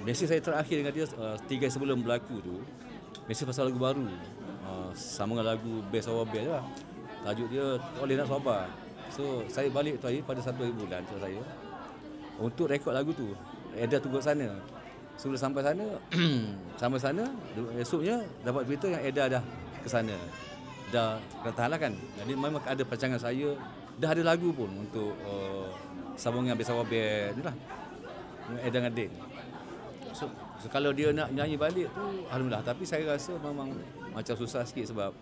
mesej saya terakhir dengan dia 3 hari sebelum berlaku tu, mesej pasal lagu baru. Sama dengan lagu Best Our Best lah. Tajuk dia Tak Boleh Nak Sabar. So saya balik tu hari pada 1 hari bulan saya untuk rekod lagu tu. Eda tunggu sana. Sebelum sampai sana, esoknya dapat berita yang Eda dah ke sana. Dah katalah kan. Jadi memang ada perancangan saya. Dah ada lagu pun untuk sambungan Best Our Best ni lah. Eda dengan Din. So kalau dia nak nyanyi balik tu alhamdulillah, tapi saya rasa memang macam susah sikit sebab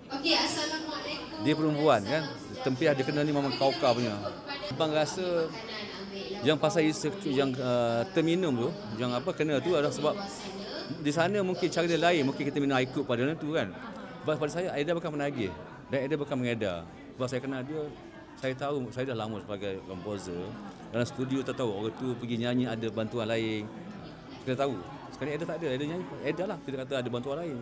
dia perempuan kan, tempiah dia kena ni memang kau-kau punya. Abang rasa yang pasal yang terminum tu, yang apa kena tu adalah sebab di sana mungkin cara dia lain, mungkin kita minum air kut pada tu kan. Sebab pada saya Aida bukan menagih dan Aida bukan mengedar. Sebab saya kenal dia, saya tahu saya dah lama sebagai komposer. Dalam studio tak tahu orang tu pergi nyanyi ada bantuan lain. Kita tahu. Sekarang Eda tak ada, Eda nyanyi, Eda lah kita kata ada bantuan lain.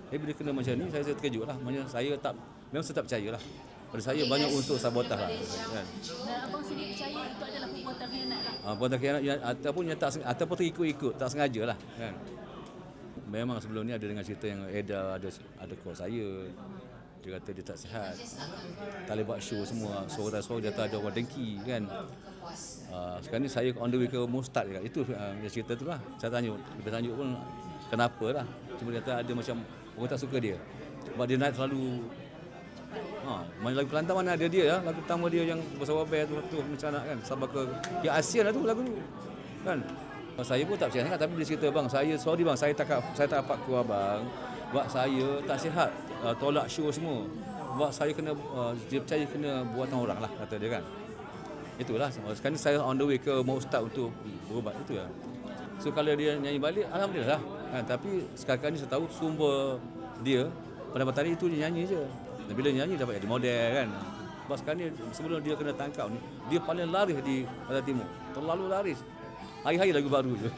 Jadi bila kena macam ni, saya terkejut lah. Maksudnya memang saya tak percaya lah. Pada saya banyak unsur sabotaj lah. Kan? Dan abang sendiri percaya itu adalah perbuatan khianat lah? Perbuatan khianat ataupun terikut-ikut, tak sengaja lah. Kan? Memang sebelum ni ada dengan cerita yang Eda ada call saya. Dia kata dia tak sihat. Tak boleh buat show semua. Suara-suara dia kata ada orang dengki kan. Sekarang ni saya on the way ke Mustad juga. Itu dia cerita tu lah. Saya tanya pun kenapa lah. Cuma dia kata ada macam orang tak suka dia. Sebab dia naik terlalu lagu Kelantan mana ada dia ya. Lagu pertama dia yang bersama band tu macam nak kan. Sampai ke yang ASEAN lah tu lagu tu. Kan. Saya pun tak percaya sangat tapi dia cerita bang, sorry bang, saya tak dapat keluar bang. Sebab saya tak sihat, tolak show semua. Sebab saya kena dia percaya kena buatan orang lah kata dia kan. Itulah. Sekarang ni saya on the way ke Mau Ustaz untuk berubat itu ya. So kalau dia nyanyi balik alhamdulillah lah. Kan, tapi sekarang ni saya tahu sumber dia pada matahari itu dia nyanyi je. Dan bila nyanyi dapat jadi model kan. Sebab sekarang ni sebelum dia kena tangkap ni, dia paling laris di Pantai Timur. Terlalu laris. Hari-hari lagu baru je.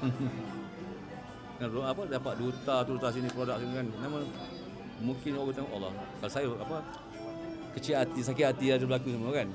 Apa dapat duta sini produk sini kan. Memang mungkin orang tengok Allah. Kalau saya kecil hati, sakit hati ada berlaku semua kan.